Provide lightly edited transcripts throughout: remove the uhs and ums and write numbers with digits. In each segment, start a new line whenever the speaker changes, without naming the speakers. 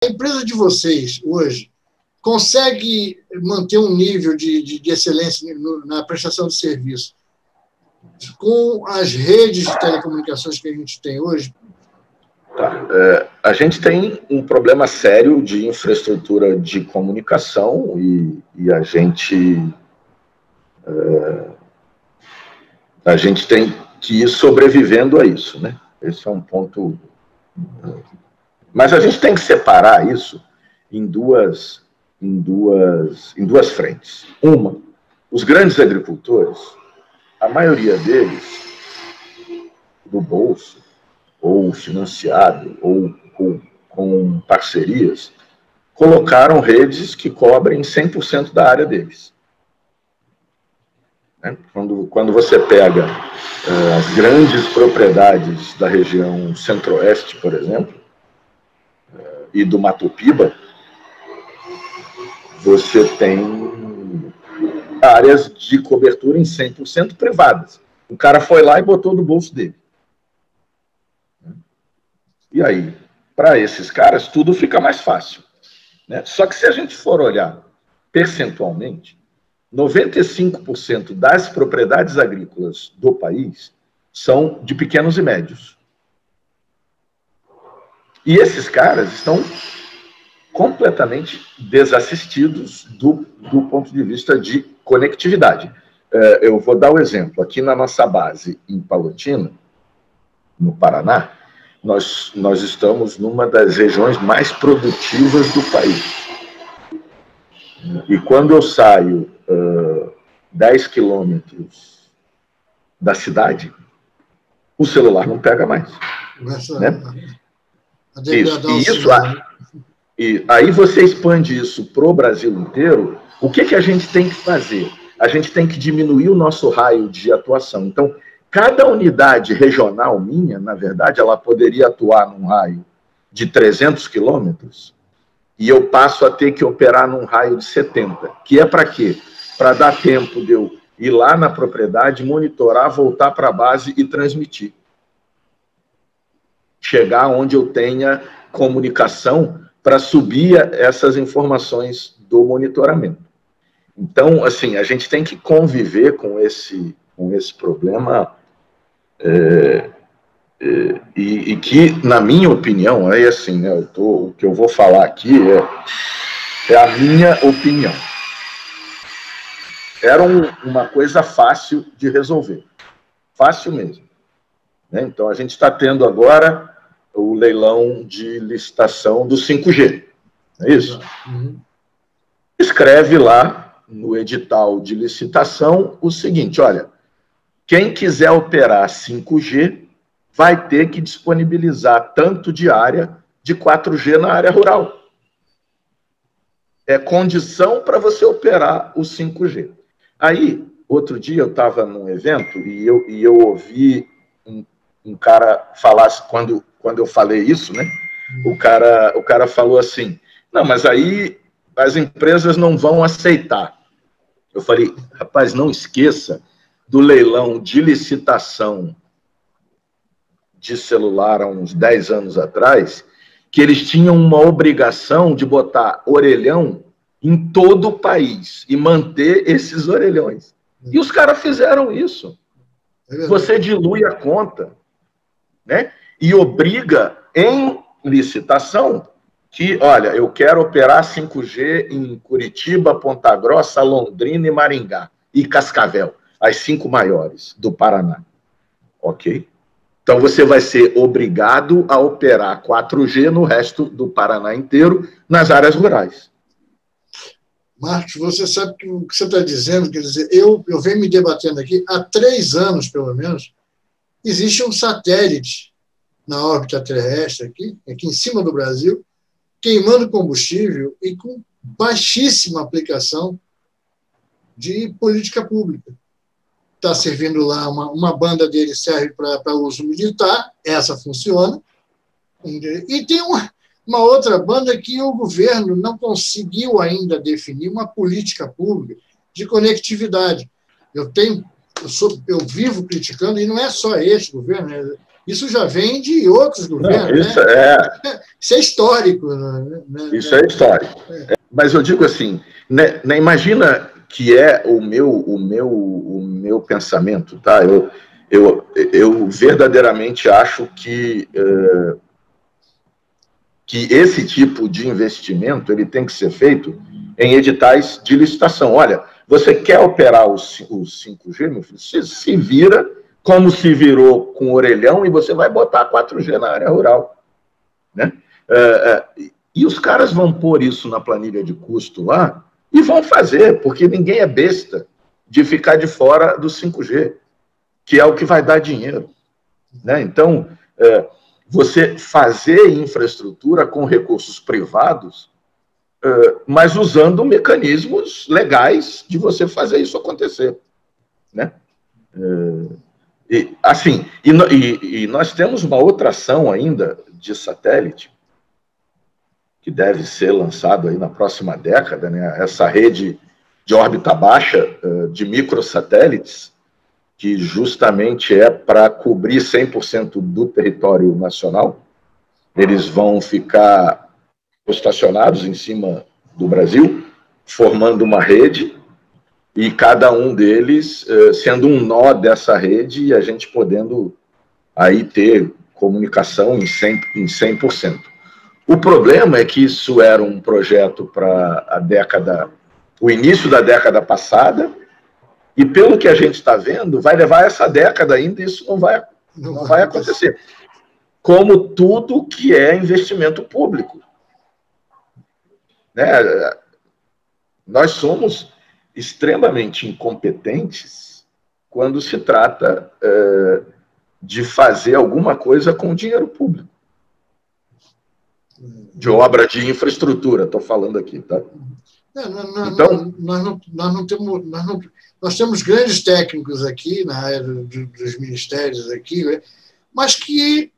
empresa de vocês, hoje, consegue manter um nível de excelência na prestação de serviço com as redes de telecomunicações que a gente tem hoje?
Tá. A gente tem um problema sério de infraestrutura de comunicação e a gente tem que ir sobrevivendo a isso, né? Esse é um ponto. Mas a gente tem que separar isso em duas frentes. Uma, os grandes agricultores, a maioria deles, do bolso, ou financiado, ou com parcerias, colocaram redes que cobrem 100% da área deles. Quando você pega as grandes propriedades da região centro-oeste, por exemplo, e do Mato Piba, você tem áreas de cobertura em 100% privadas. O cara foi lá e botou do bolso dele. E aí, para esses caras, tudo fica mais fácil, né? Só que se a gente for olhar percentualmente, 95% das propriedades agrícolas do país são de pequenos e médios. E esses caras estão completamente desassistidos do ponto de vista de conectividade. Eu vou dar o exemplo. Aqui na nossa base, em Palotina, no Paraná, nós estamos numa das regiões mais produtivas do país. E quando eu saio 10 quilômetros da cidade, o celular não pega mais. Né? E aí você expande isso para o Brasil inteiro, o que a gente tem que fazer? A gente tem que diminuir o nosso raio de atuação. Então, cada unidade regional minha, na verdade, ela poderia atuar num raio de 300 quilômetros e eu passo a ter que operar num raio de 70. Que é para quê? Para dar tempo de eu ir lá na propriedade, monitorar, voltar para a base e transmitir. Chegar onde eu tenha comunicação para subir essas informações do monitoramento. Então, assim, a gente tem que conviver com esse problema e que, na minha opinião, é assim, né, o que eu vou falar aqui é a minha opinião. Era uma coisa fácil de resolver. Fácil mesmo. Né? Então, a gente está tendo agora o leilão de licitação do 5G. É isso? Uhum. Escreve lá no edital de licitação o seguinte, olha, quem quiser operar 5G vai ter que disponibilizar tanto de área de 4G na área rural. É condição para você operar o 5G. Aí, outro dia eu estava num evento e eu ouvi um cara falar, quando eu falei isso, né? O cara falou assim, não, mas aí as empresas não vão aceitar. Eu falei, rapaz, não esqueça do leilão de licitação de celular há uns 10 anos atrás, que eles tinham uma obrigação de botar orelhão em todo o país e manter esses orelhões. E os caras fizeram isso. Você dilui a conta, né? E obriga em licitação que, olha, eu quero operar 5G em Curitiba, Ponta Grossa, Londrina e Maringá, e Cascavel, as 5 maiores do Paraná. Ok? Então, você vai ser obrigado a operar 4G no resto do Paraná inteiro, nas áreas rurais.
Marcos, você sabe que o que você está dizendo, quer dizer, eu venho me debatendo aqui, há 3 anos, pelo menos, existe um satélite na órbita terrestre aqui em cima do Brasil, queimando combustível e com baixíssima aplicação de política pública. Está servindo lá, uma banda dele serve para uso militar, essa funciona, e tem uma outra banda que o governo não conseguiu ainda definir uma política pública de conectividade. Eu vivo criticando, e não é só este governo, né? Isso já vem de outros governos.
Isso,
né? Isso é histórico. Né?
Isso é histórico. Mas eu digo assim, né, imagina que é o meu pensamento, tá? Eu verdadeiramente acho que esse tipo de investimento ele tem que ser feito em editais de licitação. Olha, você quer operar o 5G, meu filho? Você se vira como se virou com o orelhão e você vai botar 4G na área rural. Né? E os caras vão pôr isso na planilha de custo lá e vão fazer, porque ninguém é besta de ficar de fora do 5G, que é o que vai dar dinheiro. Né? Então, você fazer infraestrutura com recursos privados, mas usando mecanismos legais de você fazer isso acontecer. Né? E nós temos uma outra ação ainda de satélite, que deve ser lançado aí na próxima década, né? Essa rede de órbita baixa de microsatélites, que justamente é para cobrir 100% do território nacional. Eles vão ficar estacionados em cima do Brasil, formando uma rede, e cada um deles sendo um nó dessa rede e a gente podendo aí ter comunicação em 100%. O problema é que isso era um projeto para o início da década passada, e pelo que a gente está vendo, vai levar essa década ainda e isso não vai acontecer. Como tudo que é investimento público. Né? Nós somos extremamente incompetentes quando se trata de fazer alguma coisa com dinheiro público. De obra de infraestrutura, estou falando aqui, tá?
Então, nós temos grandes técnicos aqui na área dos ministérios aqui, né, mas que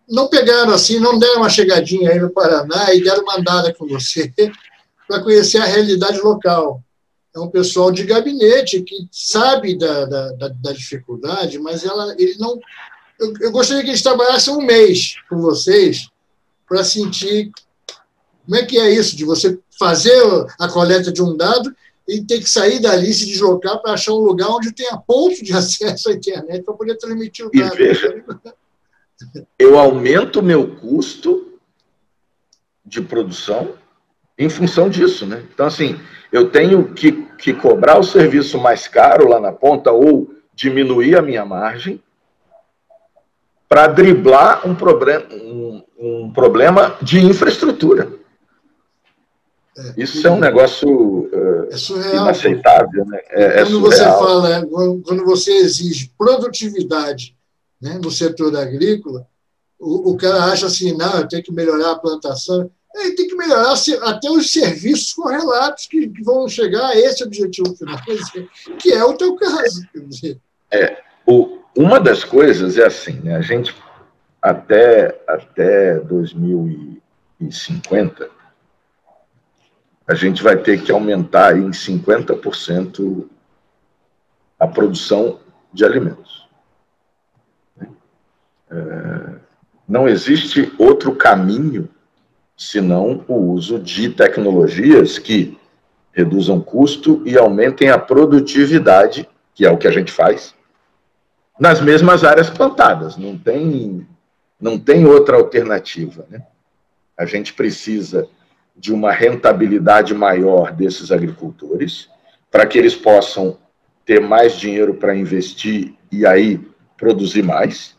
não pegaram assim, não deram uma chegadinha aí no Paraná e deram uma andada com você para conhecer a realidade local. É um pessoal de gabinete que sabe da dificuldade, mas ele não... Eu gostaria que eles trabalhassem um mês com vocês para sentir como é que é isso, de você fazer a coleta de um dado e ter que sair dali, se deslocar para achar um lugar onde tenha ponto de acesso à internet para poder transmitir o dado.
E veja, eu aumento o meu custo de produção em função disso, né? Então, assim, eu tenho que cobrar o serviço mais caro lá na ponta ou diminuir a minha margem para driblar um problema de infraestrutura. Isso é um negócio inaceitável, né?
Quando você exige produtividade, né, no setor agrícola, o cara acha assim, não, eu tenho que melhorar a plantação. Ele tem que melhorar até os serviços correlatos que vão chegar a esse objetivo final, que é o teu caso. Quer dizer.
Uma das coisas é assim, né, a gente até 2050, a gente vai ter que aumentar em 50% a produção de alimentos. Não existe outro caminho senão o uso de tecnologias que reduzam custo e aumentem a produtividade, que é o que a gente faz, nas mesmas áreas plantadas. Não tem outra alternativa, né? A gente precisa de uma rentabilidade maior desses agricultores, para que eles possam ter mais dinheiro para investir e aí produzir mais,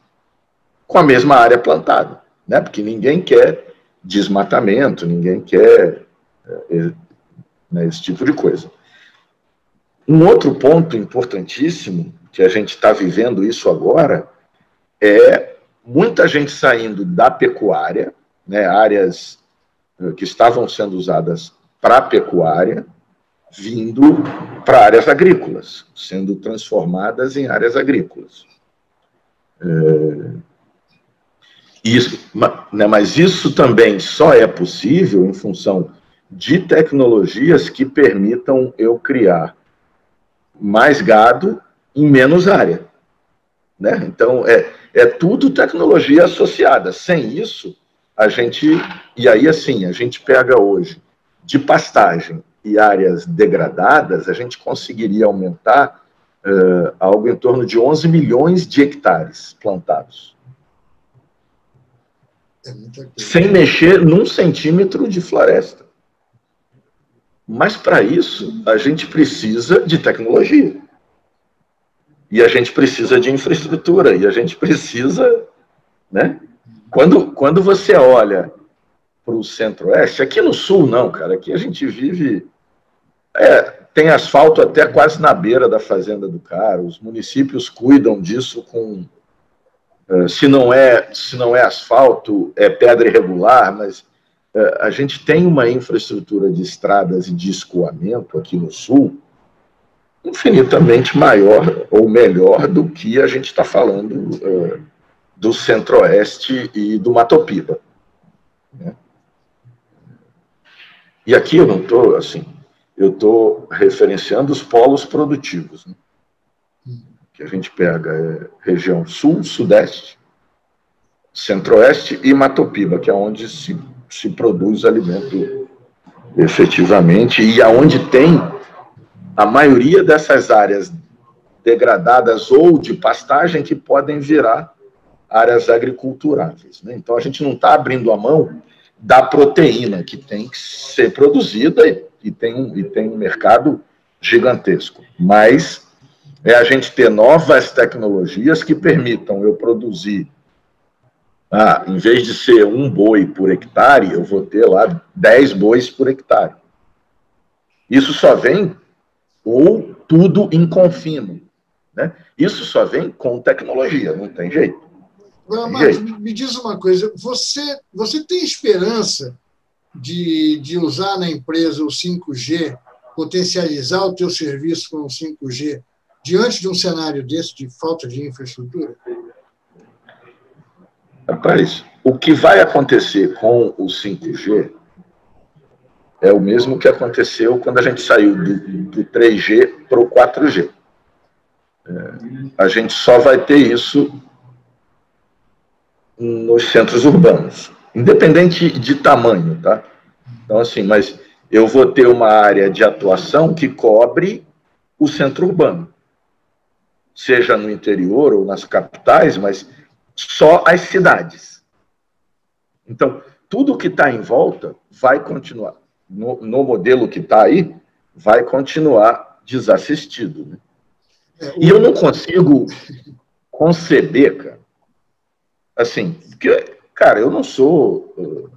com a mesma área plantada, né? Porque ninguém quer desmatamento, ninguém quer né, esse tipo de coisa. Um outro ponto importantíssimo, que a gente está vivendo isso agora, é muita gente saindo da pecuária, né, áreas que estavam sendo usadas para a pecuária, vindo para áreas agrícolas, sendo transformadas em áreas agrícolas. Mas isso também só é possível em função de tecnologias que permitam eu criar mais gado em menos área. Né? Então, é tudo tecnologia associada. Sem isso, a gente... E aí, assim, a gente pega hoje de pastagem e áreas degradadas, a gente conseguiria aumentar algo em torno de 11 milhões de hectares plantados. Sem mexer num centímetro de floresta. Mas, para isso, a gente precisa de tecnologia. E a gente precisa de infraestrutura. E a gente precisa... Né? Quando você olha para o centro-oeste, aqui no sul não, cara. Aqui a gente vive... tem asfalto até quase na beira da fazenda do cara. Os municípios cuidam disso com... Se não é asfalto, é pedra irregular, mas a gente tem uma infraestrutura de estradas e de escoamento aqui no sul infinitamente maior ou melhor do que a gente está falando do centro-oeste e do Mato Piba. Né? E aqui eu não estou, assim, eu estou referenciando os polos produtivos, né? Que a gente pega região sul, sudeste, centro-oeste e Mato Piba, que é onde se produz alimento efetivamente e aonde tem a maioria dessas áreas degradadas ou de pastagem que podem virar áreas agriculturáveis. Né? Então, a gente não está abrindo a mão da proteína que tem que ser produzida e tem um mercado gigantesco. Mas é a gente ter novas tecnologias que permitam eu produzir, em vez de ser 1 boi por hectare, eu vou ter lá 10 bois por hectare. Isso só vem, ou tudo em confino, né? Isso só vem com tecnologia, não tem jeito.
Agora, Marcos, me diz uma coisa, você tem esperança de usar na empresa o 5G, potencializar o teu serviço com o 5G, diante de um cenário desse, de falta de infraestrutura?
Rapaz, o que vai acontecer com o 5G é o mesmo que aconteceu quando a gente saiu do 3G para o 4G. A gente só vai ter isso nos centros urbanos, independente de tamanho, tá? Então, assim, mas eu vou ter uma área de atuação que cobre o centro urbano, seja no interior ou nas capitais, mas só as cidades. Então, tudo que está em volta vai continuar, no modelo que está aí, vai continuar desassistido. Né? E eu não consigo conceber, cara, assim, porque, cara, eu não sou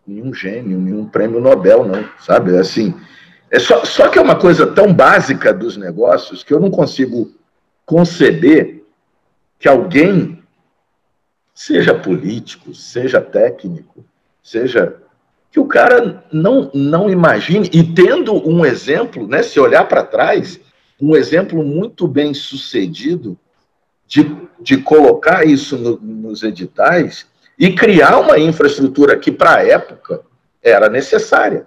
nenhum gênio, nenhum prêmio Nobel, não, sabe? Assim, só que é uma coisa tão básica dos negócios que eu não consigo conceber que alguém, seja político, seja técnico, seja... que o cara não imagine, e tendo um exemplo, né, se olhar para trás, um exemplo muito bem sucedido de colocar isso nos editais e criar uma infraestrutura que, para a época, era necessária.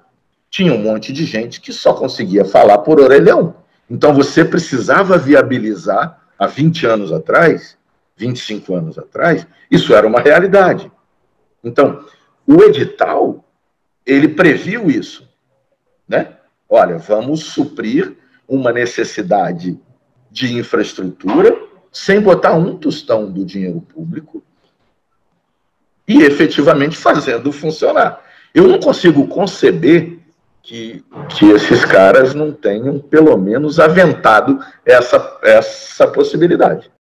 Tinha um monte de gente que só conseguia falar por orelhão. Então, você precisava viabilizar, há 20 anos atrás, 25 anos atrás, isso era uma realidade. Então, o edital, ele previu isso, né? Olha, vamos suprir uma necessidade de infraestrutura sem botar um tostão do dinheiro público e efetivamente fazendo funcionar. Eu não consigo conceber que esses caras não tenham, pelo menos, aventado essa possibilidade.